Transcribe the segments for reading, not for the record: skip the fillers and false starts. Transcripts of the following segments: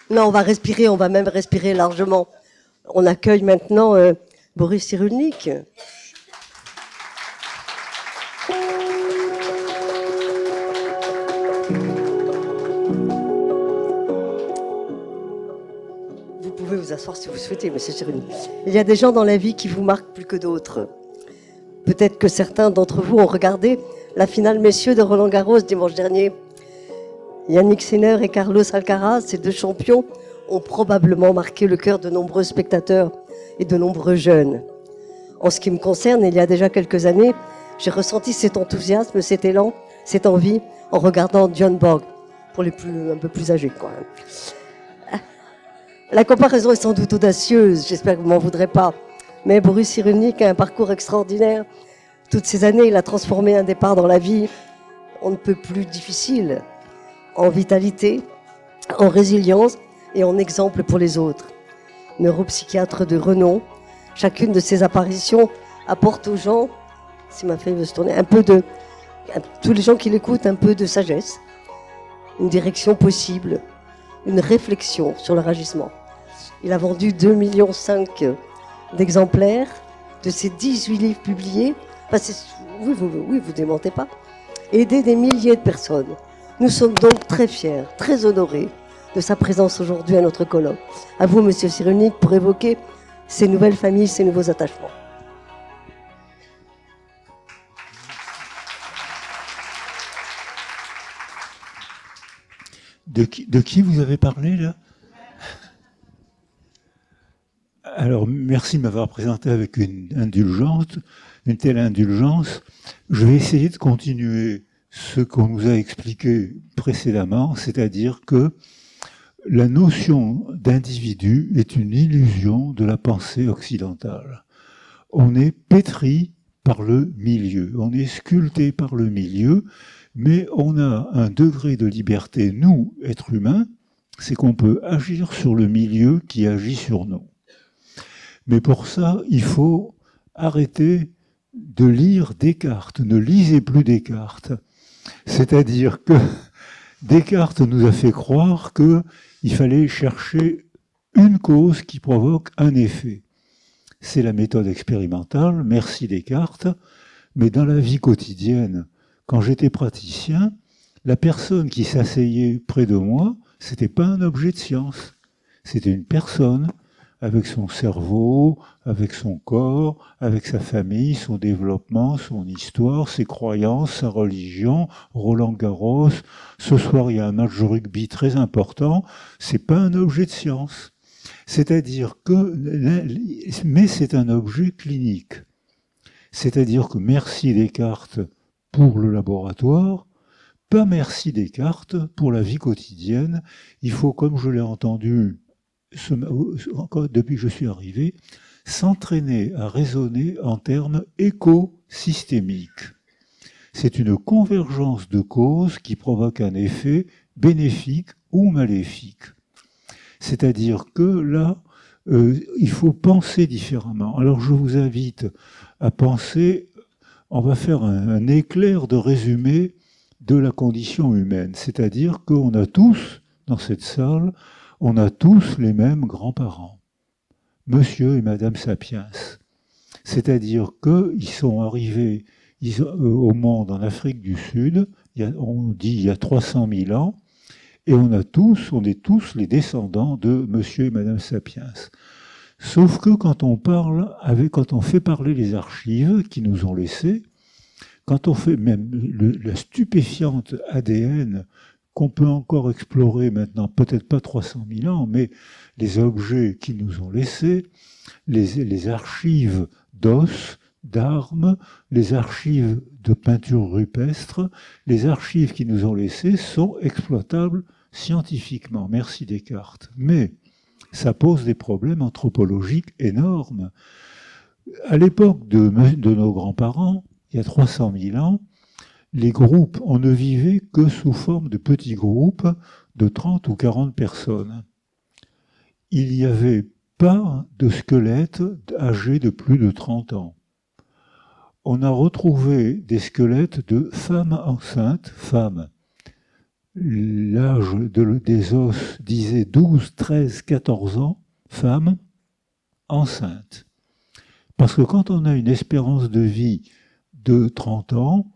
Non, on va respirer, on va même respirer largement. On accueille maintenant Boris Cyrulnik. Vous pouvez vous asseoir si vous souhaitez, monsieur Cyrulnik. Il y a des gens dans la vie qui vous marquent plus que d'autres. Peut-être que certains d'entre vous ont regardé la finale messieurs de Roland-Garros dimanche dernier. Yannick Sinner et Carlos Alcaraz, ces deux champions, ont probablement marqué le cœur de nombreux spectateurs et de nombreux jeunes. En ce qui me concerne, il y a déjà quelques années, j'ai ressenti cet enthousiasme, cet élan, cette envie en regardant Björn Borg, pour les un peu plus âgés, quoi. La comparaison est sans doute audacieuse, j'espère que vous m'en voudrez pas. Mais Boris Cyrulnik a un parcours extraordinaire. Toutes ces années, il a transformé un départ dans la vie on ne peut plus difficile, en vitalité, en résilience et en exemple pour les autres. Neuropsychiatre de renom, chacune de ses apparitions apporte aux gens, s'il m'a fait se tourner, tous les gens qui l'écoutent, un peu de sagesse, une direction possible, une réflexion sur leur agissement. Il a vendu 2,5 millions d'exemplaires de ses 18 livres publiés. Enfin, oui, vous démentez pas. Aider des milliers de personnes. Nous sommes donc très fiers, très honorés de sa présence aujourd'hui à notre colloque. À vous, monsieur Cyrulnik, pour évoquer ces nouvelles familles, ces nouveaux attachements. De qui vous avez parlé, là? Alors, merci de m'avoir présenté avec une telle indulgence. Je vais essayer de continuer ce qu'on nous a expliqué précédemment, c'est-à-dire que la notion d'individu est une illusion de la pensée occidentale. On est pétri par le milieu, on est sculpté par le milieu, mais on a un degré de liberté, nous, êtres humains, c'est qu'on peut agir sur le milieu qui agit sur nous. Mais pour ça, il faut arrêter de lire Descartes. Ne lisez plus Descartes. C'est-à-dire que Descartes nous a fait croire qu'il fallait chercher une cause qui provoque un effet. C'est la méthode expérimentale, merci Descartes, mais dans la vie quotidienne, quand j'étais praticien, la personne qui s'asseyait près de moi, c'était pas un objet de science, c'était une personne avec son cerveau, avec son corps, avec sa famille, son développement, son histoire, ses croyances, sa religion, Roland-Garros, ce soir il y a un match de rugby très important, c'est pas un objet de science. C'est-à-dire que, mais c'est un objet clinique. C'est-à-dire que merci Descartes pour le laboratoire, pas merci Descartes pour la vie quotidienne. Il faut, comme je l'ai entendu encore depuis que je suis arrivé, s'entraîner à raisonner en termes écosystémiques. C'est une convergence de causes qui provoque un effet bénéfique ou maléfique. C'est-à-dire que là, il faut penser différemment. Alors je vous invite à penser, on va faire un éclair de résumé de la condition humaine. C'est-à-dire qu'on a tous, dans cette salle, on a tous les mêmes grands-parents, Monsieur et Madame Sapiens. C'est-à-dire qu'ils sont arrivés au monde en Afrique du Sud, on dit il y a 300 000 ans, et on est tous les descendants de Monsieur et Madame Sapiens. Sauf que quand on fait parler les archives qui nous ont laissées, quand on fait même la stupéfiante ADN qu'on peut encore explorer maintenant, peut-être pas 300 000 ans, mais les objets qu'ils nous ont laissés, les archives d'os, d'armes, les archives de peintures rupestres, les archives qu'ils nous ont laissées sont exploitables scientifiquement. Merci Descartes. Mais ça pose des problèmes anthropologiques énormes. À l'époque de nos grands-parents, il y a 300 000 ans, les groupes, on ne vivait que sous forme de petits groupes de 30 ou 40 personnes. Il n'y avait pas de squelettes âgés de plus de 30 ans. On a retrouvé des squelettes de femmes enceintes, femmes. l'âge des os disait 12, 13, 14 ans, femme enceinte. Parce que quand on a une espérance de vie de 30 ans,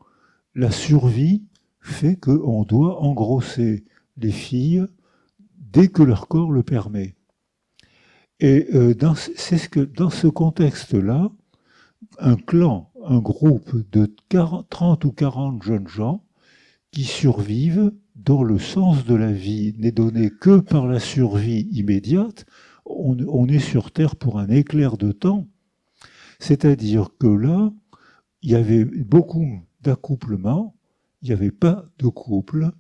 la survie fait qu'on doit engrosser les filles dès que leur corps le permet. Et dans ce contexte-là, un clan, un groupe de 30 ou 40 jeunes gens qui survivent, dont le sens de la vie n'est donné que par la survie immédiate, on est sur Terre pour un éclair de temps. C'est-à-dire que là, il y avait beaucoup d'accouplements, il n'y avait pas de couple,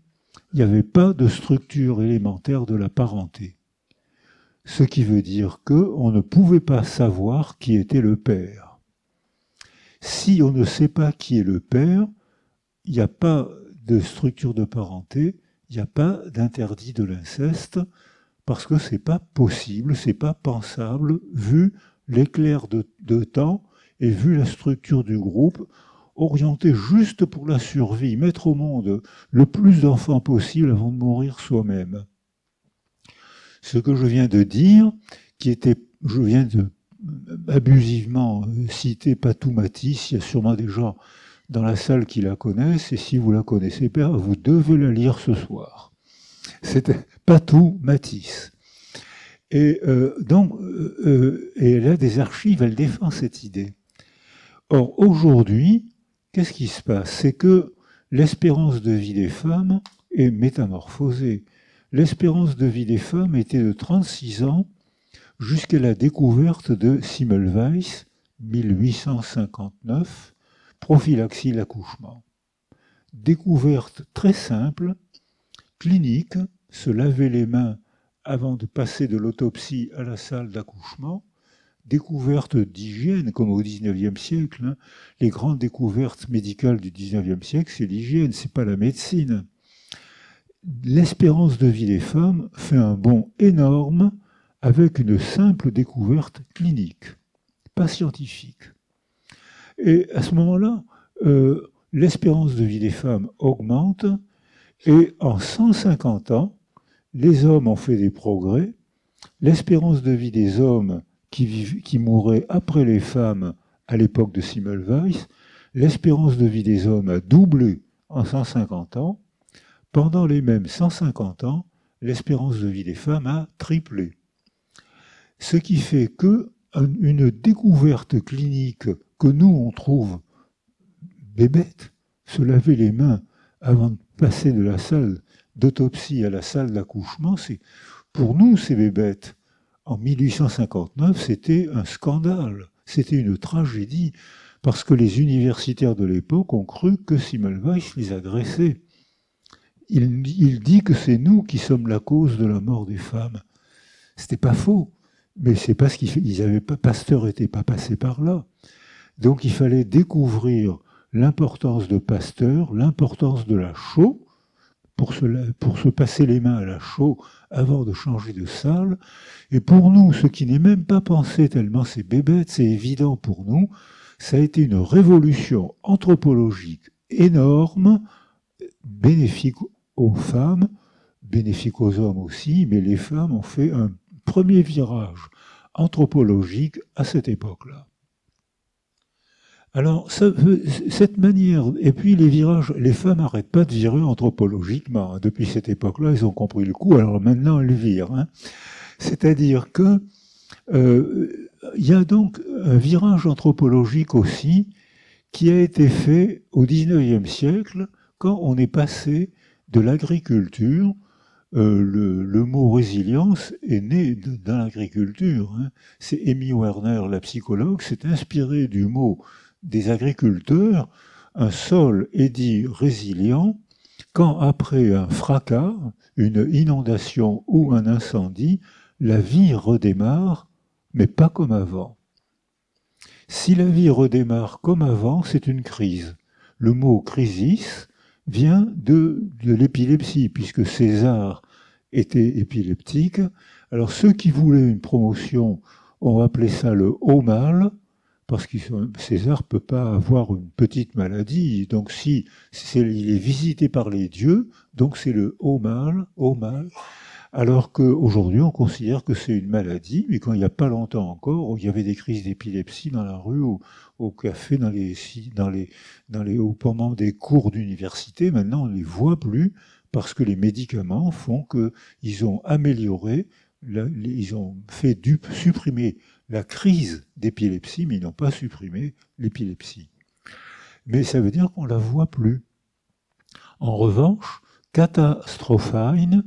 il n'y avait pas de structure élémentaire de la parenté. Ce qui veut dire qu'on ne pouvait pas savoir qui était le père. Si on ne sait pas qui est le père, il n'y a pas de structure de parenté, il n'y a pas d'interdit de l'inceste, parce que ce n'est pas possible, ce n'est pas pensable, vu l'éclair de temps et vu la structure du groupe, orienté juste pour la survie, mettre au monde le plus d'enfants possible avant de mourir soi-même. Ce que je viens de dire, je viens de abusivement citer Patou Matisse, il y a sûrement des gens dans la salle qui la connaissent, et si vous la connaissez pas, vous devez la lire ce soir. C'était Patou Matisse. Et et elle a des archives, elle défend cette idée. Or, aujourd'hui, qu'est-ce qui se passe? C'est que l'espérance de vie des femmes est métamorphosée. L'espérance de vie des femmes était de 36 ans jusqu'à la découverte de Semmelweis, 1859, prophylaxie l'accouchement. Découverte très simple, clinique, se laver les mains avant de passer de l'autopsie à la salle d'accouchement, découverte d'hygiène comme au XIXe siècle. Hein. Les grandes découvertes médicales du XIXe siècle, c'est l'hygiène, c'est pas la médecine. L'espérance de vie des femmes fait un bond énorme avec une simple découverte clinique, pas scientifique. Et à ce moment-là, l'espérance de vie des femmes augmente et en 150 ans, les hommes ont fait des progrès. L'espérance de vie des hommes qui mouraient après les femmes à l'époque de Semmelweis, l'espérance de vie des hommes a doublé en 150 ans. Pendant les mêmes 150 ans, l'espérance de vie des femmes a triplé. Ce qui fait qu'une découverte clinique que nous, on trouve bébête, se laver les mains avant de passer de la salle d'autopsie à la salle d'accouchement, pour nous, c'est bébête. En 1859, c'était un scandale, c'était une tragédie, parce que les universitaires de l'époque ont cru que Semmelweis les agressait. Il dit que c'est nous qui sommes la cause de la mort des femmes. C'était pas faux, mais c'est parce Pasteur n'était pas passé par là. Donc il fallait découvrir l'importance de Pasteur, l'importance de la chaux, pour se passer les mains à la chaux avant de changer de salle. Et pour nous, ce qui n'est même pas pensé tellement c'est bébête, c'est évident pour nous, ça a été une révolution anthropologique énorme, bénéfique aux femmes, bénéfique aux hommes aussi, mais les femmes ont fait un premier virage anthropologique à cette époque-là. Alors, cette manière, et puis les virages, les femmes n'arrêtent pas de virer anthropologiquement. Depuis cette époque-là, ils ont compris le coup, alors maintenant elles virent. Hein. C'est-à-dire que il y a donc un virage anthropologique aussi qui a été fait au XIXe siècle quand on est passé de l'agriculture. Le mot résilience est né dans l'agriculture. Hein. C'est Amy Werner, la psychologue, s'est inspirée du mot des agriculteurs. Un sol est dit résilient quand, après un fracas, une inondation ou un incendie, la vie redémarre, mais pas comme avant. Si la vie redémarre comme avant, c'est une crise. Le mot crisis vient de l'épilepsie, puisque César était épileptique. Alors ceux qui voulaient une promotion ont appelé ça le haut mal, parce que César ne peut pas avoir une petite maladie. Donc si il est visité par les dieux, donc c'est le haut mal, alors qu'aujourd'hui on considère que c'est une maladie, mais quand il n'y a pas longtemps encore, il y avait des crises d'épilepsie dans la rue, au café, pendant des cours d'université, maintenant on ne les voit plus, parce que les médicaments font qu'ils ont amélioré, ils ont fait supprimer la crise d'épilepsie, mais ils n'ont pas supprimé l'épilepsie. Mais ça veut dire qu'on ne la voit plus. En revanche, katastrophein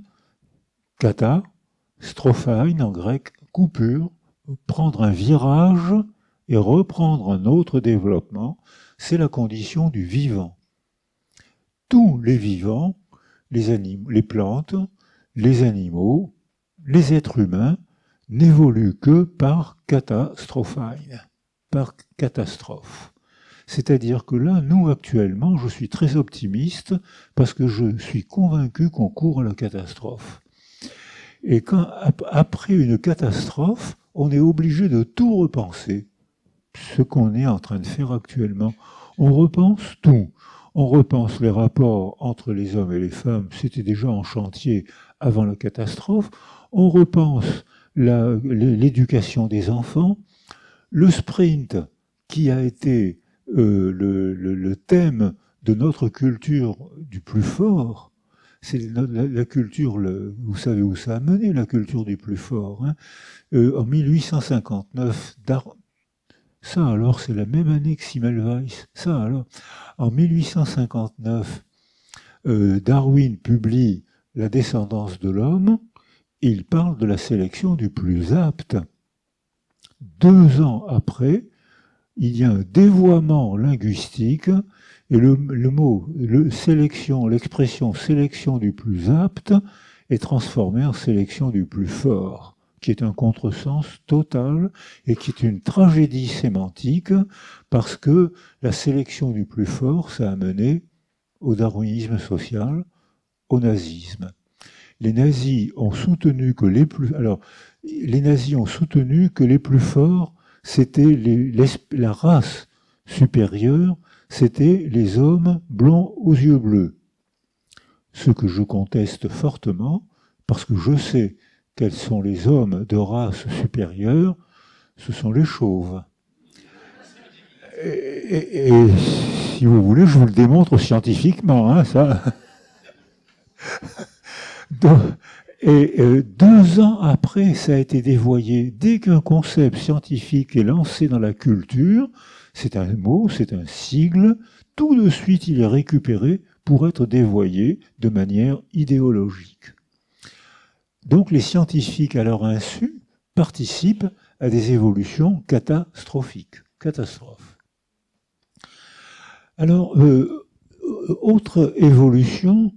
en grec, coupure, prendre un virage et reprendre un autre développement, c'est la condition du vivant. Tous les vivants, les plantes, les animaux, les êtres humains, n'évolue que par katastrophein, par catastrophe. C'est-à-dire que là, nous, actuellement, je suis très optimiste parce que je suis convaincu qu'on court à la catastrophe. Et après une catastrophe, on est obligé de tout repenser. Ce qu'on est en train de faire actuellement. On repense tout. On repense les rapports entre les hommes et les femmes, c'était déjà en chantier avant la catastrophe. On repense l'éducation des enfants, le sprint qui a été le thème de notre culture du plus fort. C'est la culture, vous savez où ça a mené, la culture du plus fort. Hein. En 1859, ça alors, c'est la même année que Semmelweis. Ça alors, en 1859, Darwin publie La descendance de l'homme. Il parle de la sélection du plus apte. 2 ans après, il y a un dévoiement linguistique et l'expression sélection du plus apte est transformée en sélection du plus fort, qui est un contresens total et qui est une tragédie sémantique parce que la sélection du plus fort, ça a mené au darwinisme social, au nazisme. Les nazis ont soutenu que les plus forts, c'était la race supérieure, c'était les hommes blonds aux yeux bleus. Ce que je conteste fortement, parce que je sais quels sont les hommes de race supérieure, ce sont les chauves. Et si vous voulez, je vous le démontre scientifiquement, hein, ça. Et 2 ans après, ça a été dévoyé. Dès qu'un concept scientifique est lancé dans la culture, c'est un mot, c'est un sigle, tout de suite il est récupéré pour être dévoyé de manière idéologique. Donc les scientifiques, à leur insu, participent à des évolutions catastrophiques. Catastrophe. Alors, autre évolution,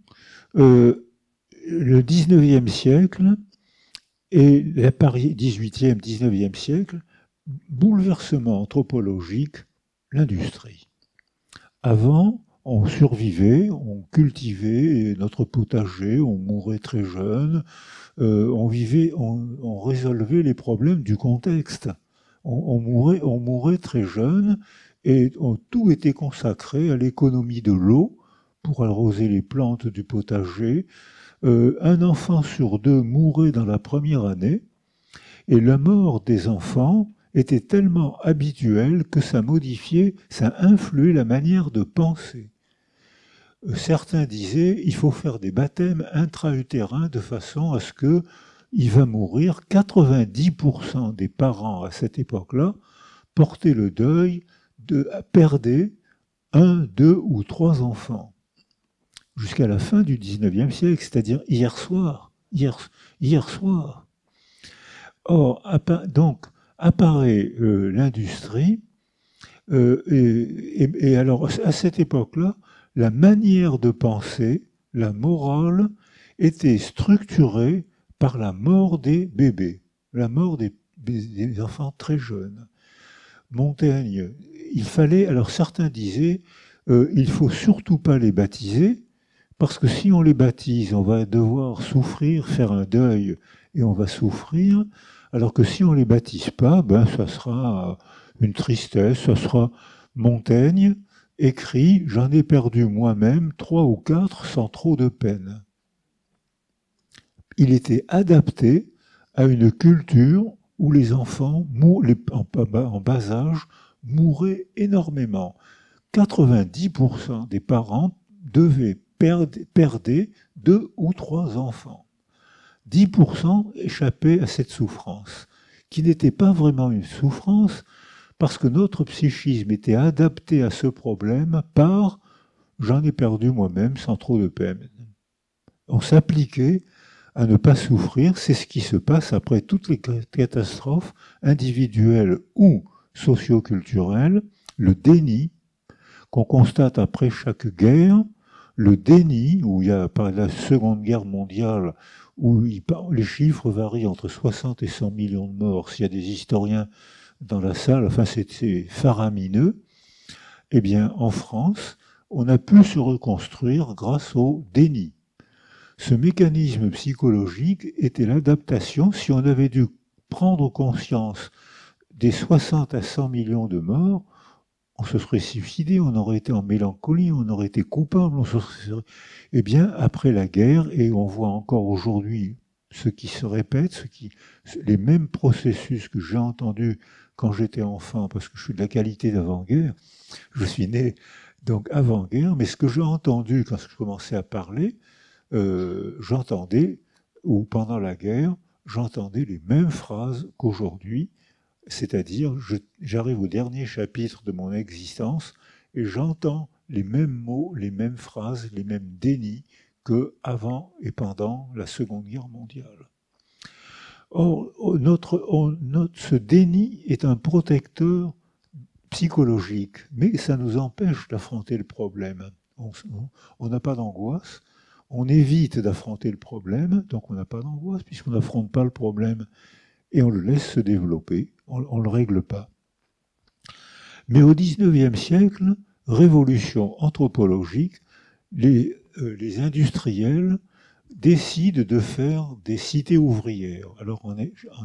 le 19e siècle et la Paris 18e, 19e siècle, bouleversement anthropologique, l'industrie. Avant, on survivait, on cultivait notre potager, on mourait très jeune, on résolvait les problèmes du contexte. On mourait très jeune et tout était consacré à l'économie de l'eau pour arroser les plantes du potager. Un enfant sur 2 mourait dans la première année et la mort des enfants était tellement habituelle que ça influait la manière de penser. Certains disaient il faut faire des baptêmes intra-utérins de façon à ce que il va mourir. 90% des parents à cette époque-là portaient le deuil de perdre 1, 2 ou 3 enfants. Jusqu'à la fin du 19e siècle, c'est-à-dire hier soir. Or, donc, apparaît l'industrie, et alors, à cette époque-là, la manière de penser, la morale, était structurée par la mort des bébés, la mort des enfants très jeunes. Montaigne, alors certains disaient, il faut surtout pas les baptiser, parce que si on les baptise, on va devoir souffrir, faire un deuil, et on va souffrir, alors que si on les baptise pas, ça sera une tristesse, ça sera Montaigne écrit « J'en ai perdu moi-même 3 ou 4 sans trop de peine ». Il était adapté à une culture où les enfants, en bas âge, mouraient énormément. 90% des parents perdaient 2 ou 3 enfants. 10% échappaient à cette souffrance, qui n'était pas vraiment une souffrance, parce que notre psychisme était adapté à ce problème par « j'en ai perdu moi-même sans trop de peine ». On s'appliquait à ne pas souffrir, c'est ce qui se passe après toutes les catastrophes individuelles ou socioculturelles, le déni qu'on constate après chaque guerre, le déni, où il y a par la Seconde Guerre mondiale, où les chiffres varient entre 60 et 100 millions de morts, s'il y a des historiens dans la salle, enfin c'est faramineux, eh bien en France, on a pu se reconstruire grâce au déni. Ce mécanisme psychologique était l'adaptation. Si on avait dû prendre conscience des 60 à 100 millions de morts, on se serait suicidé, on aurait été en mélancolie, on aurait été coupable. Eh bien, après la guerre, et on voit encore aujourd'hui ce qui se répète, les mêmes processus que j'ai entendus quand j'étais enfant, parce que je suis de la qualité d'avant-guerre, je suis né donc avant-guerre, mais ce que j'ai entendu quand je commençais à parler, j'entendais, ou pendant la guerre, j'entendais les mêmes phrases qu'aujourd'hui, c'est-à-dire j'arrive au dernier chapitre de mon existence et j'entends les mêmes mots, les mêmes phrases, les mêmes dénis que avant et pendant la Seconde Guerre mondiale. Or, ce déni est un protecteur psychologique, mais ça nous empêche d'affronter le problème. On n'a pas d'angoisse, on évite d'affronter le problème, donc on n'a pas d'angoisse puisqu'on n'affronte pas le problème et on le laisse se développer, on ne le règle pas. Mais au XIXe siècle, révolution anthropologique, les industriels décident de faire des cités ouvrières. Alors en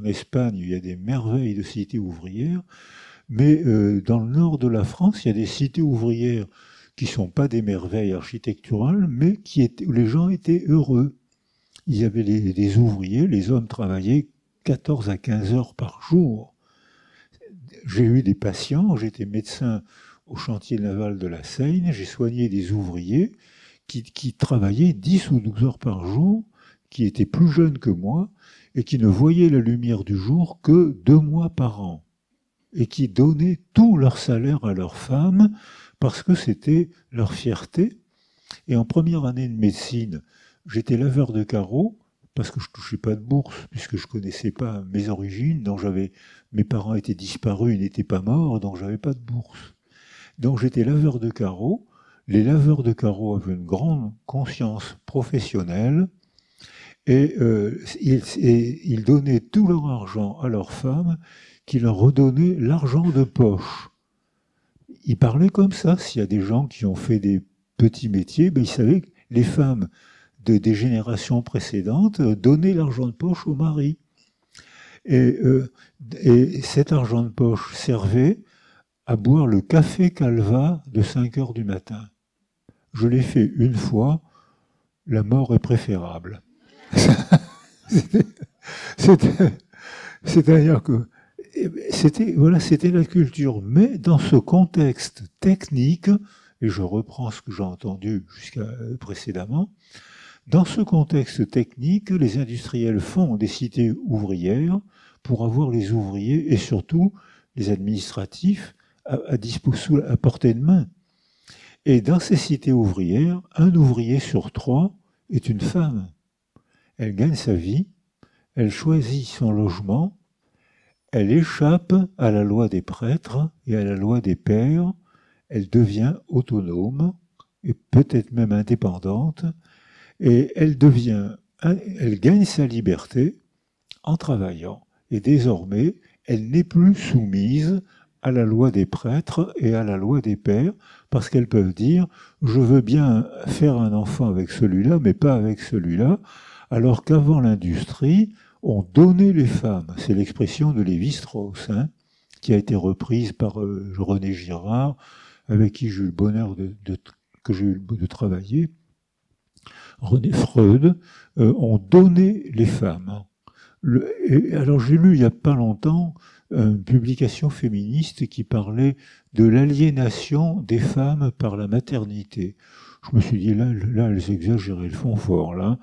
Espagne, il y a des merveilles de cités ouvrières, mais dans le nord de la France, il y a des cités ouvrières qui ne sont pas des merveilles architecturales, mais où les gens étaient heureux. Il y avait des ouvriers, les hommes travaillaient 14 à 15 heures par jour. J'ai eu des patients, j'étais médecin au chantier naval de la Seine, j'ai soigné des ouvriers qui travaillaient 10 ou 12 heures par jour, qui étaient plus jeunes que moi et qui ne voyaient la lumière du jour que 2 mois par an et qui donnaient tout leur salaire à leurs femmes parce que c'était leur fierté. Et en première année de médecine, j'étais laveur de carreaux parce que je ne touchais pas de bourse, puisque je ne connaissais pas mes origines, donc mes parents étaient disparus, ils n'étaient pas morts, donc je n'avais pas de bourse. Donc j'étais laveur de carreaux. Les laveurs de carreaux avaient une grande conscience professionnelle et ils donnaient tout leur argent à leurs femmes qui leur redonnaient l'argent de poche. Ils parlaient comme ça. S'il y a des gens qui ont fait des petits métiers, ben ils savaient que les femmes des générations précédentes donnaient l'argent de poche au mari. Et cet argent de poche servait à boire le café Calva de 5 heures du matin. Je l'ai fait une fois, la mort est préférable. C'est-à-dire que c'était la culture. Mais dans ce contexte technique, et je reprends ce que j'ai entendu jusqu'à précédemment, dans ce contexte technique, les industriels font des cités ouvrières pour avoir les ouvriers et surtout les administratifs à portée de main. Et dans ces cités ouvrières, un ouvrier sur 3 est une femme. Elle gagne sa vie, elle choisit son logement, elle échappe à la loi des prêtres et à la loi des pères, elle devient autonome et peut-être même indépendante, et elle gagne sa liberté en travaillant. Et désormais, elle n'est plus soumise à la loi des prêtres et à la loi des pères, parce qu'elles peuvent dire « je veux bien faire un enfant avec celui-là, mais pas avec celui-là », alors qu'avant l'industrie, on donnait les femmes. C'est l'expression de Lévi-Strauss. Hein. qui a été reprise par René Girard, avec qui j'ai eu le bonheur de travailler. René Freud, ont donné les femmes. Alors j'ai lu il n'y a pas longtemps une publication féministe qui parlait de l'aliénation des femmes par la maternité. Je me suis dit, là elles exagéraient, elles font fort, là.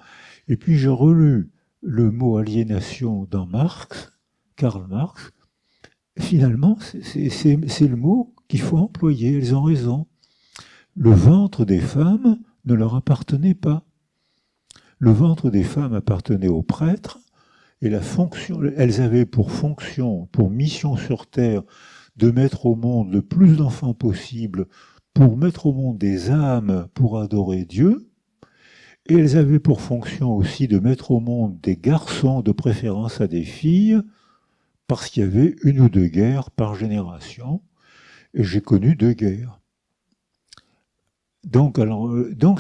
Et puis j'ai relu le mot aliénation dans Marx, Karl Marx. Finalement, c'est le mot qu'il faut employer, elles ont raison. Le ventre des femmes ne leur appartenait pas. Le ventre des femmes appartenait aux prêtres, et la fonction, elles avaient pour fonction, pour mission sur Terre, de mettre au monde le plus d'enfants possible, pour mettre au monde des âmes pour adorer Dieu, et elles avaient pour fonction aussi de mettre au monde des garçons, de préférence à des filles, parce qu'il y avait une ou deux guerres par génération, et j'ai connu 2 guerres. Donc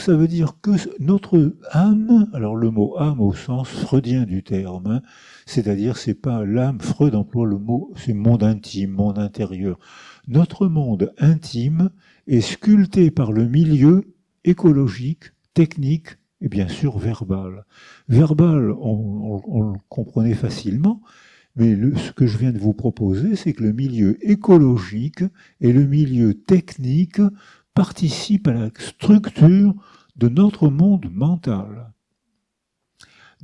ça veut dire que notre âme, alors le mot âme au sens freudien du terme, c'est-à-dire c'est pas l'âme, Freud emploie le mot, c'est monde intime, monde intérieur. Notre monde intime est sculpté par le milieu écologique, technique et bien sûr verbal. Verbal, on le comprenait facilement, mais ce que je viens de vous proposer, c'est que le milieu écologique et le milieu technique participent à la structure de notre monde mental.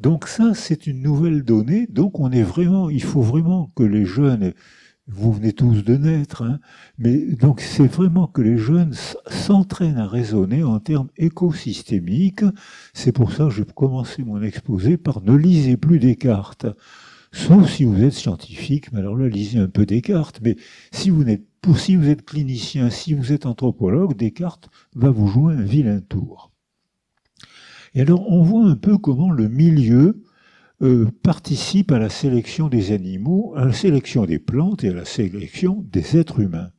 Donc ça, c'est une nouvelle donnée. Donc il faut vraiment que les jeunes, vous venez tous de naître, hein, mais donc c'est vraiment que les jeunes s'entraînent à raisonner en termes écosystémiques. C'est pour ça que j'ai commencé mon exposé par ne lisez plus Descartes. Sauf si vous êtes scientifique, mais alors là, lisez un peu Descartes. Mais si vous êtes clinicien, si vous êtes anthropologue, Descartes va vous jouer un vilain tour. Et alors, on voit un peu comment le milieu participe à la sélection des animaux, à la sélection des plantes et à la sélection des êtres humains.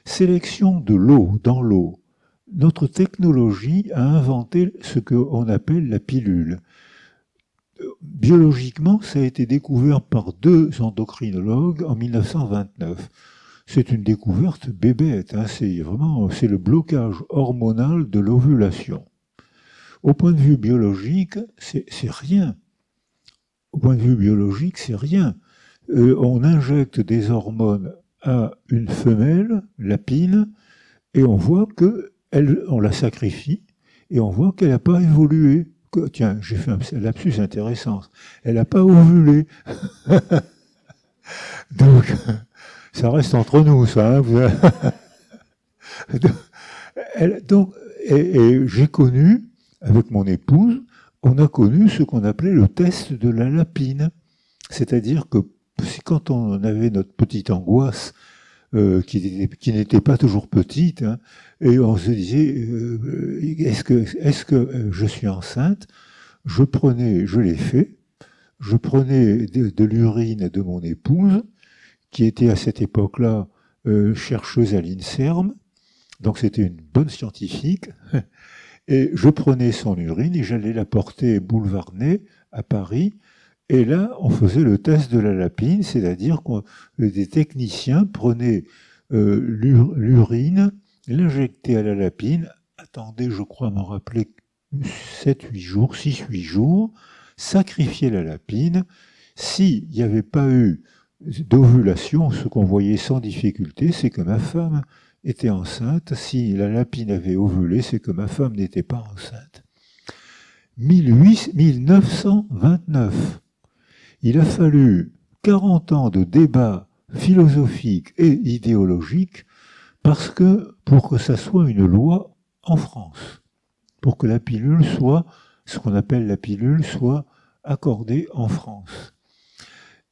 Sélection de l'eau, dans l'eau. Notre technologie a inventé ce qu'on appelle la pilule. Biologiquement, ça a été découvert par 2 endocrinologues en 1929. C'est une découverte bébête, hein, c'est le blocage hormonal de l'ovulation. Au point de vue biologique, c'est rien. Au point de vue biologique, c'est rien. On injecte des hormones à une femelle, lapine, et on voit on la sacrifie, et on voit qu'elle n'a pas évolué. Tiens, j'ai fait un lapsus intéressant. Elle n'a pas ovulé. Donc, ça reste entre nous, ça. Hein, et j'ai connu, avec mon épouse, on a connu ce qu'on appelait le test de la lapine. C'est-à-dire que quand on avait notre petite angoisse, qui n'était pas toujours petite, hein, et on se disait, est-ce que je suis enceinte? Je l'ai fait, je prenais de l'urine de mon épouse, qui était à cette époque-là chercheuse à l'INSERM, donc c'était une bonne scientifique, et je prenais son urine et j'allais la porter boulevard Ney à Paris, et là on faisait le test de la lapine, c'est-à-dire que des techniciens prenaient l'urine, l'injectaient à la lapine, attendaient, je crois m'en rappeler, 7-8 jours, 6-8 jours, sacrifiaient la lapine. S'il n'y avait pas eu d'ovulation, ce qu'on voyait sans difficulté, c'est que ma femme était enceinte. Si la lapine avait ovulé, c'est que ma femme n'était pas enceinte. 1929. Il a fallu 40 ans de débats philosophiques et idéologiques pour que ça soit une loi en France, pour que la pilule soit, ce qu'on appelle la pilule, soit accordée en France.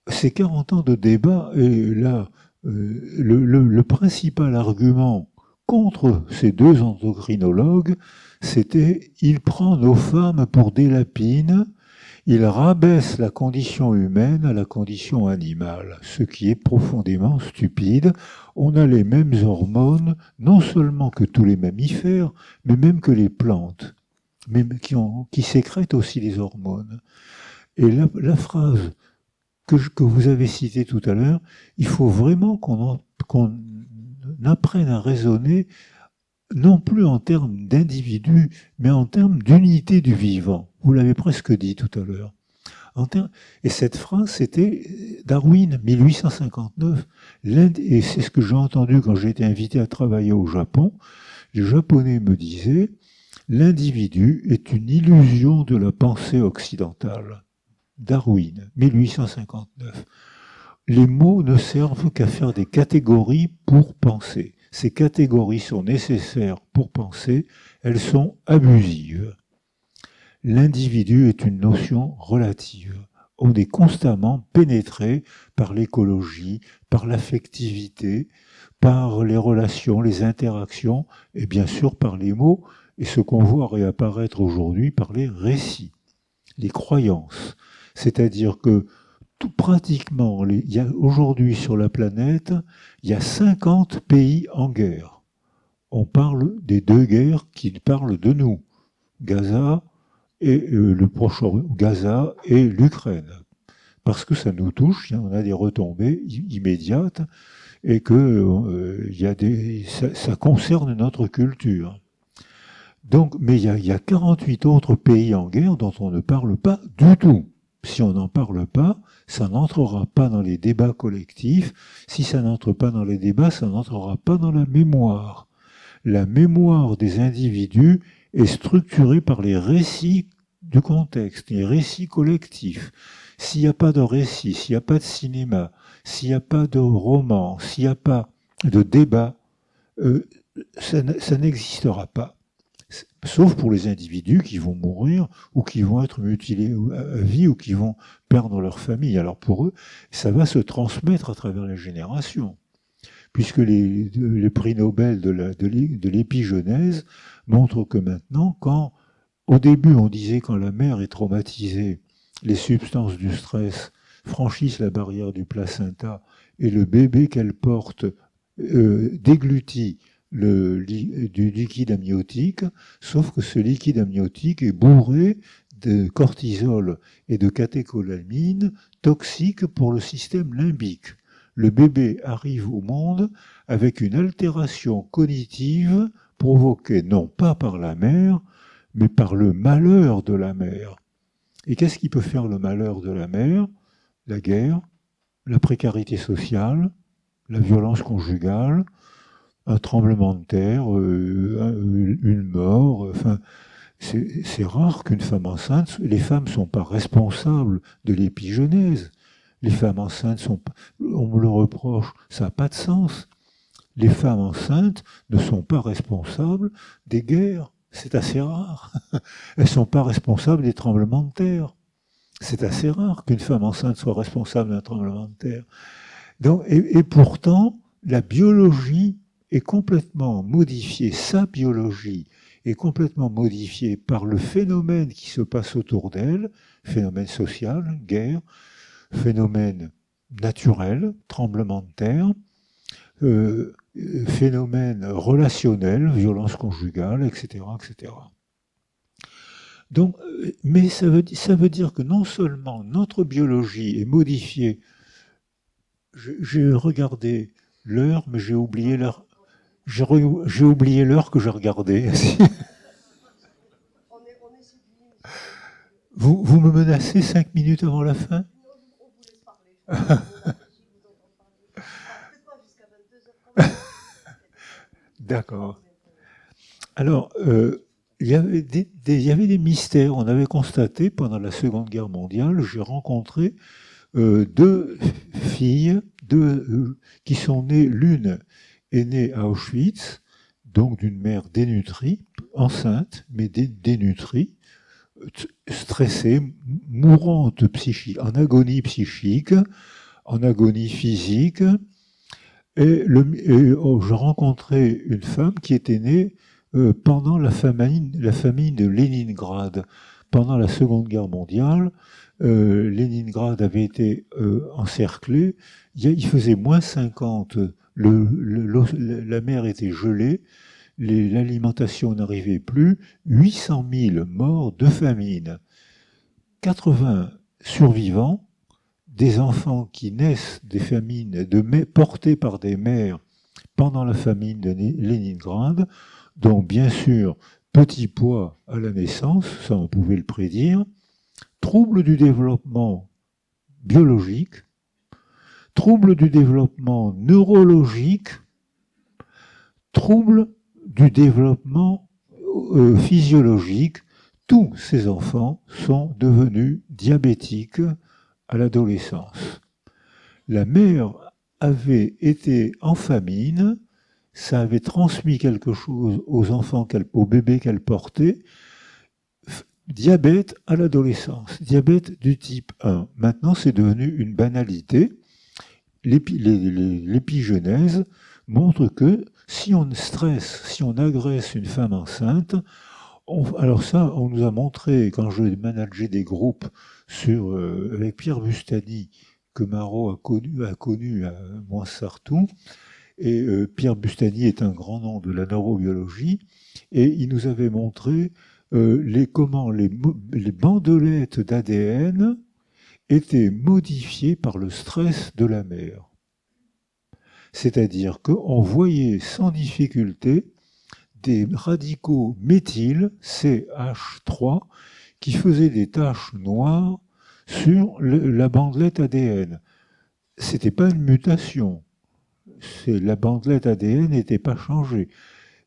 Ces 40 ans de débat, et là, le principal argument contre ces 2 endocrinologues, c'était « il prend nos femmes pour des lapines », il rabaisse la condition humaine à la condition animale, ce qui est profondément stupide. On a les mêmes hormones, non seulement que tous les mammifères, mais même que les plantes, qui sécrètent aussi les hormones. Et la phrase que vous avez cité tout à l'heure, il faut vraiment qu'on apprenne à raisonner non plus en termes d'individus, mais en termes d'unité du vivant. Vous l'avez presque dit tout à l'heure. Et cette phrase, c'était Darwin, 1859. Et c'est ce que j'ai entendu quand j'ai été invité à travailler au Japon. Les Japonais me disaient, l'individu est une illusion de la pensée occidentale. Darwin, 1859. Les mots ne servent qu'à faire des catégories pour penser. Ces catégories sont nécessaires pour penser, elles sont abusives. L'individu est une notion relative. On est constamment pénétré par l'écologie, par l'affectivité, par les relations, les interactions, et bien sûr par les mots, et ce qu'on voit réapparaître aujourd'hui par les récits, les croyances. C'est-à-dire que pratiquement, il y a aujourd'hui sur la planète, il y a 50 pays en guerre. On parle des deux guerres qui parlent de nous, Gaza et le Proche-Orient, Gaza et l'Ukraine, parce que ça nous touche, on a des retombées immédiates et que ça concerne notre culture. Donc, mais il y a 48 autres pays en guerre dont on ne parle pas du tout. Si on n'en parle pas, ça n'entrera pas dans les débats collectifs. Si ça n'entre pas dans les débats, ça n'entrera pas dans la mémoire. La mémoire des individus est structurée par les récits du contexte, les récits collectifs. S'il n'y a pas de récit, s'il n'y a pas de cinéma, s'il n'y a pas de roman, s'il n'y a pas de débat, ça n'existera pas. Sauf pour les individus qui vont mourir ou qui vont être mutilés à vie ou qui vont perdre leur famille. Alors pour eux, ça va se transmettre à travers les générations. Puisque les prix Nobel de l'épigenèse montrent que maintenant, au début on disait quand la mère est traumatisée, les substances du stress franchissent la barrière du placenta et le bébé qu'elle porte déglutit du liquide amniotique, sauf que ce liquide amniotique est bourré de cortisol et de catécholamine toxiques pour le système limbique. Le bébé arrive au monde avec une altération cognitive provoquée non pas par la mère, mais par le malheur de la mère. Et qu'est-ce qui peut faire le malheur de la mère? La guerre, la précarité sociale, la violence conjugale, un tremblement de terre, une mort, enfin, c'est rare qu'une femme enceinte, les femmes ne sont pas responsables de l'épigenèse. Les femmes enceintes on me le reproche, ça n'a pas de sens. Les femmes enceintes ne sont pas responsables des guerres, c'est assez rare. Elles ne sont pas responsables des tremblements de terre. C'est assez rare qu'une femme enceinte soit responsable d'un tremblement de terre. Donc, et pourtant, la biologie est complètement modifiée, sa biologie est complètement modifiée par le phénomène qui se passe autour d'elle, phénomène social, guerre, phénomène naturel, tremblement de terre, phénomène relationnel, violence conjugale, etc., etc. Donc, mais ça veut dire que non seulement notre biologie est modifiée. J'ai regardé l'heure, mais j'ai oublié l'heure. J'ai oublié l'heure que je regardais. Vous me menacez 5 minutes avant la fin? D'accord. Alors, il y avait des mystères. On avait constaté pendant la Seconde Guerre mondiale, j'ai rencontré deux filles qui sont nées, l'une est née à Auschwitz, donc d'une mère dénutrie, enceinte, mais dénutrie, stressée, mourante psychique, en agonie psychique, en agonie physique. Et je rencontrais une femme qui était née pendant la famine de Leningrad. Pendant la Seconde Guerre mondiale, Leningrad avait été encerclé. Il faisait moins 50. La mer était gelée. L'alimentation n'arrivait plus. 800 000 morts de famine. 80 survivants des enfants qui naissent des famines portées par des mères pendant la famine de Léningrad, dont bien sûr petit poids à la naissance, ça on pouvait le prédire, troubles du développement biologique, troubles du développement neurologique, troubles du développement physiologique. Tous ces enfants sont devenus diabétiques à l'adolescence. La mère avait été en famine, ça avait transmis quelque chose aux enfants, aux bébés qu'elle portait. Diabète à l'adolescence, diabète du type 1. Maintenant, c'est devenu une banalité. L'épigénèse montre que si on stresse, si on agresse une femme enceinte, alors ça, on nous a montré, quand je manageais des groupes avec Pierre Bustani, que Marot a connu à Moinsartou, et Pierre Bustani est un grand nom de la neurobiologie, et il nous avait montré comment les bandelettes d'ADN étaient modifiées par le stress de la mère. C'est-à-dire qu'on voyait sans difficulté des radicaux méthyl, CH3, qui faisaient des taches noires sur la bandelette ADN. Ce n'était pas une mutation. La bandelette ADN n'était pas changée.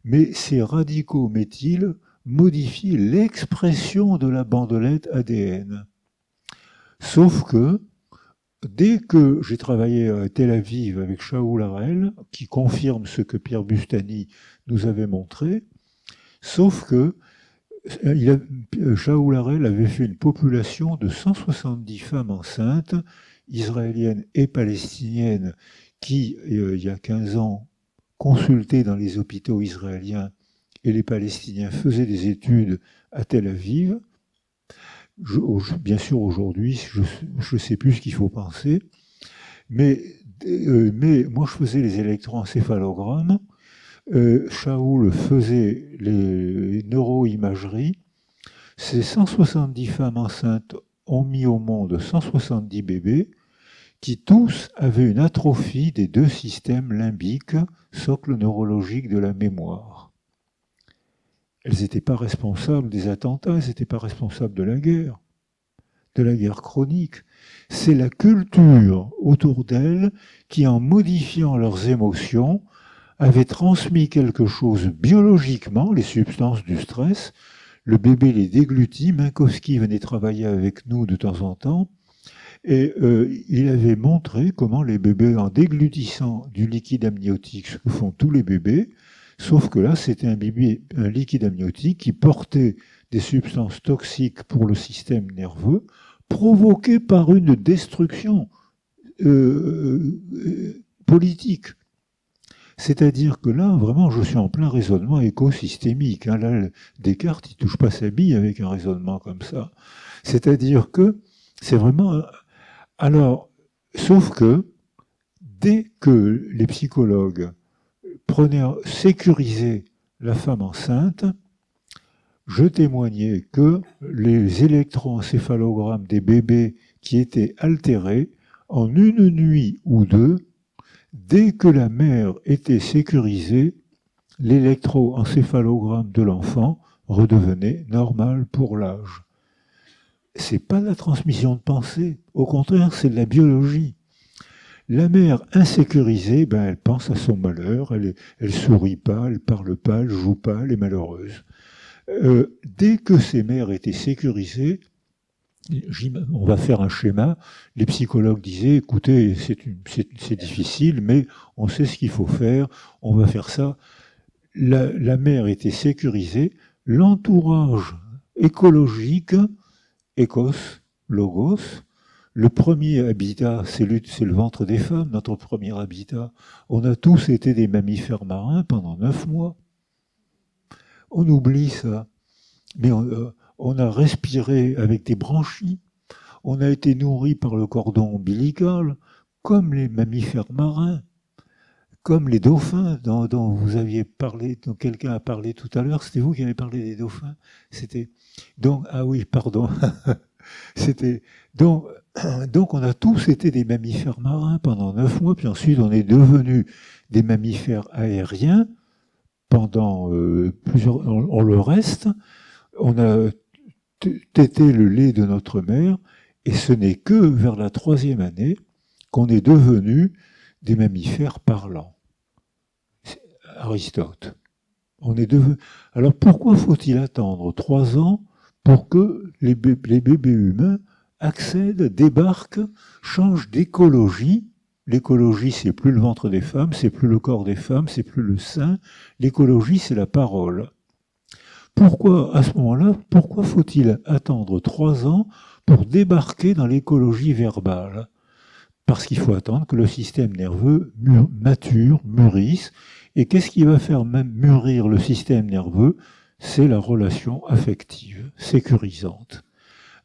Mais ces radicaux méthyl modifier l'expression de la bandelette ADN. Sauf que, dès que j'ai travaillé à Tel Aviv avec Shaul Harel, qui confirme ce que Pierre Bustani nous avait montré, sauf que Shaul Harel avait fait une population de 170 femmes enceintes, israéliennes et palestiniennes, qui, il y a 15 ans, consultaient dans les hôpitaux israéliens, et les Palestiniens faisaient des études à Tel Aviv. Bien sûr, aujourd'hui, je ne sais plus ce qu'il faut penser, mais moi, je faisais les électroencéphalogrammes, Shaul faisait les neuroimageries. Ces 170 femmes enceintes ont mis au monde 170 bébés qui tous avaient une atrophie des deux systèmes limbiques, socle neurologique de la mémoire. Elles n'étaient pas responsables des attentats, elles n'étaient pas responsables de la guerre chronique. C'est la culture autour d'elles qui, en modifiant leurs émotions, avait transmis quelque chose biologiquement, les substances du stress. Le bébé les déglutit. Minkowski venait travailler avec nous de temps en temps, et il avait montré comment les bébés, en déglutissant du liquide amniotique, ce que font tous les bébés, sauf que là, c'était un liquide amniotique qui portait des substances toxiques pour le système nerveux, provoquées par une destruction politique. C'est-à-dire que là, vraiment, je suis en plein raisonnement écosystémique. Hein. Là, Descartes, il ne touche pas sa bille avec un raisonnement comme ça. C'est-à-dire que c'est vraiment... Alors, sauf que, dès que les psychologues sécurisaient la femme enceinte, je témoignais que les électroencéphalogrammes des bébés qui étaient altérés, en une nuit ou deux, dès que la mère était sécurisée, l'électroencéphalogramme de l'enfant redevenait normal pour l'âge. C'est pas la transmission de pensée, au contraire, c'est de la biologie. La mère insécurisée, elle pense à son malheur, elle sourit pas, elle parle pas, elle joue pas, elle est malheureuse. Dès que ces mères étaient sécurisées, on va faire un schéma, les psychologues disaient, écoutez, c'est difficile, mais on sait ce qu'il faut faire, on va faire ça. La mère était sécurisée, l'entourage écologique, Écos, Logos, le premier habitat, c'est le ventre des femmes, notre premier habitat. On a tous été des mammifères marins pendant 9 mois. On oublie ça. Mais on a respiré avec des branchies. On a été nourri par le cordon ombilical, comme les mammifères marins, comme les dauphins dont vous aviez parlé, dont quelqu'un a parlé tout à l'heure. C'était vous qui avez parlé des dauphins. C'était donc, ah oui, pardon. C'était donc, donc on a tous été des mammifères marins pendant 9 mois, puis ensuite on est devenus des mammifères aériens pendant plusieurs. On le reste. On a tété le lait de notre mère, et ce n'est que vers la 3e année qu'on est devenu des mammifères parlants. Aristote. On est devenu. Alors pourquoi faut-il attendre 3 ans pour que les bébés humains accèdent, débarquent, changent d'écologie? L'écologie, c'est plus le ventre des femmes, c'est plus le corps des femmes, c'est plus le sein. L'écologie, c'est la parole. Pourquoi, à ce moment-là, pourquoi faut-il attendre 3 ans pour débarquer dans l'écologie verbale? Parce qu'il faut attendre que le système nerveux mature, mûrisse. Et qu'est-ce qui va faire même mûrir le système nerveux? C'est la relation affective, sécurisante.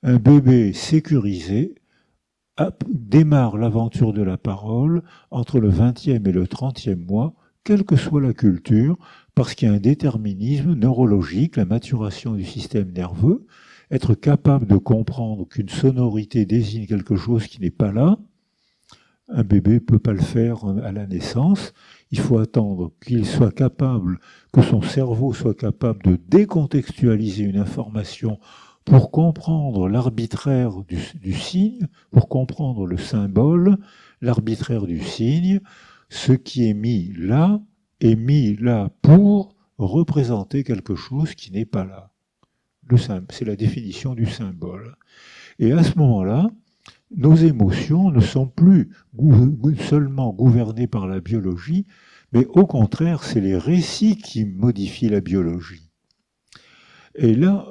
Un bébé sécurisé démarre l'aventure de la parole entre le 20e et le 30e mois, quelle que soit la culture, parce qu'il y a un déterminisme neurologique, la maturation du système nerveux, être capable de comprendre qu'une sonorité désigne quelque chose qui n'est pas là. Un bébé ne peut pas le faire à la naissance. Il faut attendre qu'il soit capable, que son cerveau soit capable de décontextualiser une information pour comprendre l'arbitraire du signe, pour comprendre le symbole, l'arbitraire du signe. Ce qui est mis là pour représenter quelque chose qui n'est pas là. C'est la définition du symbole. Et à ce moment-là, nos émotions ne sont plus seulement gouvernées par la biologie, mais au contraire, c'est les récits qui modifient la biologie. Et là,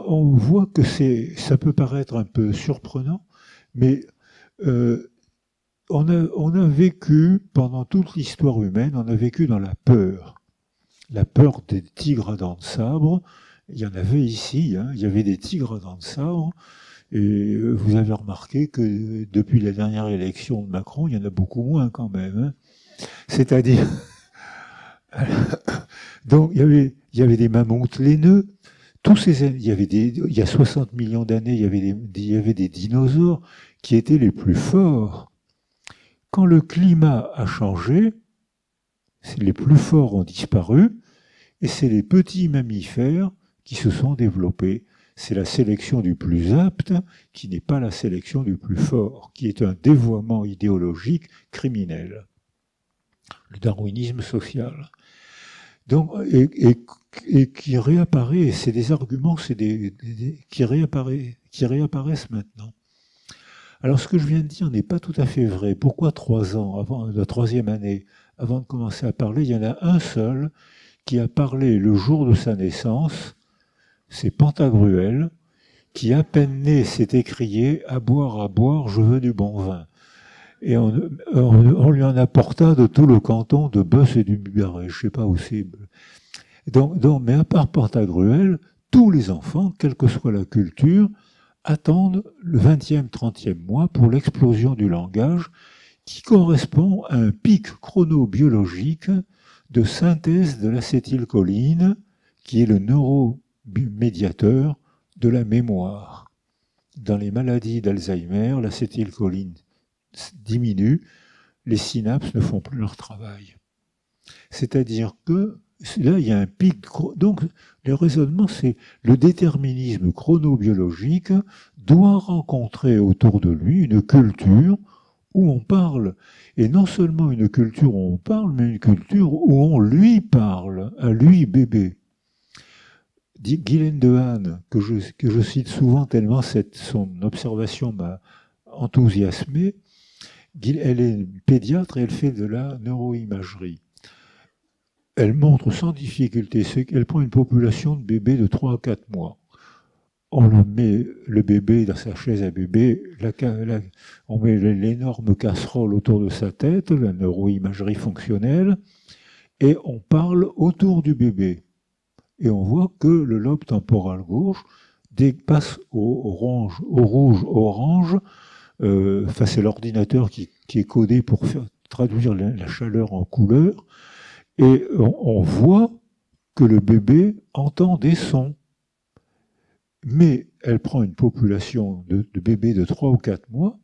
on voit que ça peut paraître un peu surprenant, mais on a vécu, pendant toute l'histoire humaine, on a vécu dans la peur. La peur des tigres à dents de sabre. Il y en avait ici, il y avait des tigres à dents de sabre. Et vous avez remarqué que depuis la dernière élection de Macron, il y en a beaucoup moins quand même. C'est-à-dire, donc il y avait des mammouths laineux. Il y a 60 millions d'années, il y avait des dinosaures qui étaient les plus forts. Quand le climat a changé, les plus forts ont disparu, et c'est les petits mammifères qui se sont développés. C'est la sélection du plus apte qui n'est pas la sélection du plus fort, qui est un dévoiement idéologique criminel. Le darwinisme social. Donc, et qui réapparaît, c'est des arguments qui réapparaissent maintenant. Alors ce que je viens de dire n'est pas tout à fait vrai. Pourquoi 3 ans, avant la 3e année, avant de commencer à parler, il y en a un seul qui a parlé le jour de sa naissance, c'est Pantagruel, qui à peine né s'est écrié « À boire, je veux du bon vin ». Et on lui en apporta de tout le canton de Beusse et du Bubaret, je ne sais pas où c'est. Mais à part Pantagruel, tous les enfants, quelle que soit la culture, attendent le 20e, 30e mois pour l'explosion du langage qui correspond à un pic chronobiologique de synthèse de l'acétylcholine qui est le neuromédiateur de la mémoire. Dans les maladies d'Alzheimer, l'acétylcholine diminue, les synapses ne font plus leur travail. C'est-à-dire que là, il y a un pic. Donc, le raisonnement, c'est le déterminisme chronobiologique doit rencontrer autour de lui une culture où on parle. Et non seulement une culture où on parle, mais une culture où on lui parle, à lui, bébé. Guylaine Dehaene, que je cite souvent tellement son observation m'a enthousiasmé, elle est pédiatre et elle fait de la neuroimagerie. Elle montre sans difficulté qu'elle prend une population de bébés de 3 à 4 mois. On met le bébé dans sa chaise à bébé, on met l'énorme casserole autour de sa tête, la neuroimagerie fonctionnelle, et on parle autour du bébé. Et on voit que le lobe temporal gauche passe au rouge-orange. C'est l'ordinateur qui est codé pour traduire la chaleur en couleur. Et on voit que le bébé entend des sons. Mais elle prend une population de bébés de 3 ou 4 mois,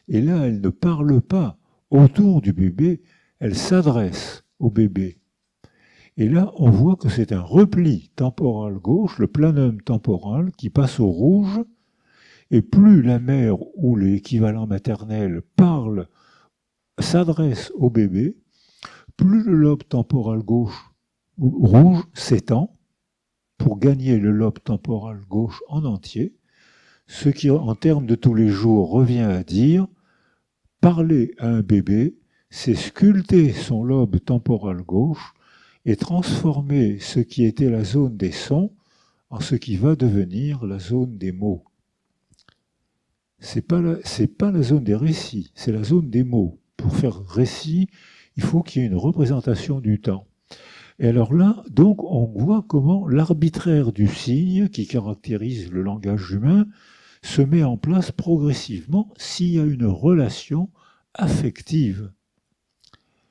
et là, elle ne parle pas autour du bébé, elle s'adresse au bébé. Et là, on voit que c'est un repli temporal gauche, le planum temporal, qui passe au rouge, et plus la mère ou l'équivalent maternel parle, s'adresse au bébé, plus le lobe temporal gauche rouge s'étend pour gagner le lobe temporal gauche en entier, ce qui, en termes de tous les jours, revient à dire parler à un bébé, c'est sculpter son lobe temporal gauche et transformer ce qui était la zone des sons en ce qui va devenir la zone des mots. C'est pas la zone des récits, c'est la zone des mots. Pour faire récit, il faut qu'il y ait une représentation du temps. Et alors là, donc, on voit comment l'arbitraire du signe qui caractérise le langage humain se met en place progressivement s'il y a une relation affective.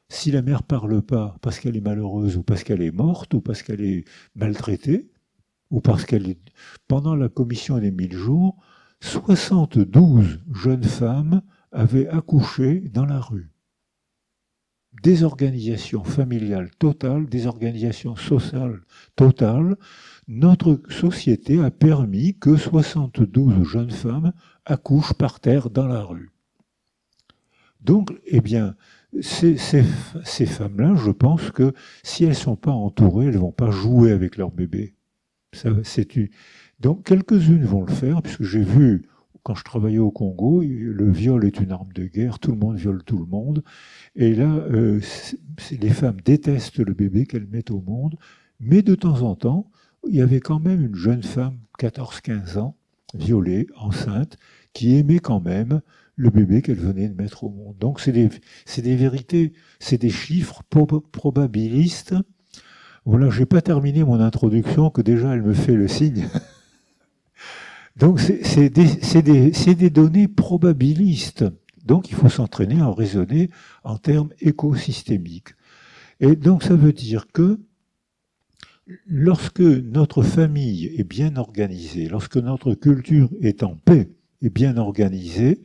Si la mère parle pas parce qu'elle est malheureuse ou parce qu'elle est morte ou parce qu'elle est maltraitée ou parce qu'elle est... Pendant la commission des 1000 jours, 72 jeunes femmes avaient accouché dans la rue. Désorganisation familiale totale, désorganisation sociale totale. Notre société a permis que 72 jeunes femmes accouchent par terre dans la rue. Donc, eh bien, ces femmes-là, je pense que si elles ne sont pas entourées, elles ne vont pas jouer avec leur bébé. Donc, quelques-unes vont le faire, puisque j'ai vu, quand je travaillais au Congo, le viol est une arme de guerre, tout le monde viole tout le monde. Et là, les femmes détestent le bébé qu'elles mettent au monde, mais de temps en temps, il y avait quand même une jeune femme, 14-15 ans, violée, enceinte, qui aimait quand même le bébé qu'elle venait de mettre au monde. Donc c'est des vérités, c'est des chiffres probabilistes. Voilà, je n'ai pas terminé mon introduction, que déjà elle me fait le signe. Donc c'est des données probabilistes. Donc il faut s'entraîner à raisonner en termes écosystémiques. Et donc ça veut dire que lorsque notre famille est bien organisée, lorsque notre culture est en paix et bien organisée,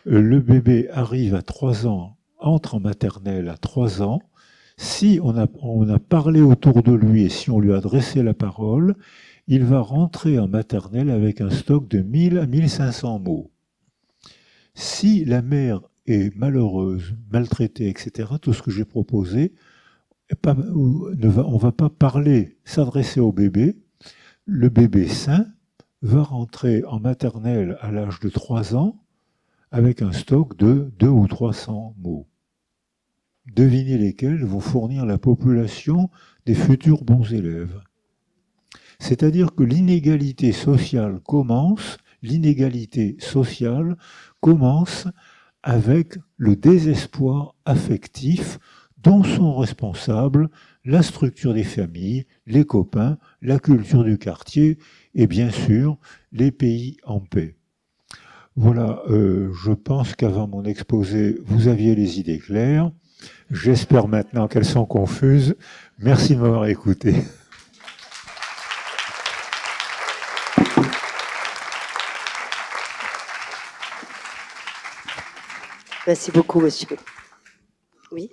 le bébé arrive à 3 ans, entre en maternelle à 3 ans. Si on a parlé autour de lui et si on lui a adressé la parole, il va rentrer en maternelle avec un stock de 1000 à 1500 mots. Si la mère est malheureuse, maltraitée, etc., tout ce que j'ai proposé, on ne va pas parler, s'adresser au bébé. Le bébé sain va rentrer en maternelle à l'âge de 3 ans avec un stock de 200 ou 300 mots. Devinez lesquels vont fournir la population des futurs bons élèves. C'est-à-dire que l'inégalité sociale commence avec le désespoir affectif dont sont responsables la structure des familles, les copains, la culture du quartier et bien sûr les pays en paix. Voilà, je pense qu'avant mon exposé, vous aviez les idées claires. J'espère maintenant qu'elles sont confuses. Merci de m'avoir écouté. Merci beaucoup, monsieur. Oui.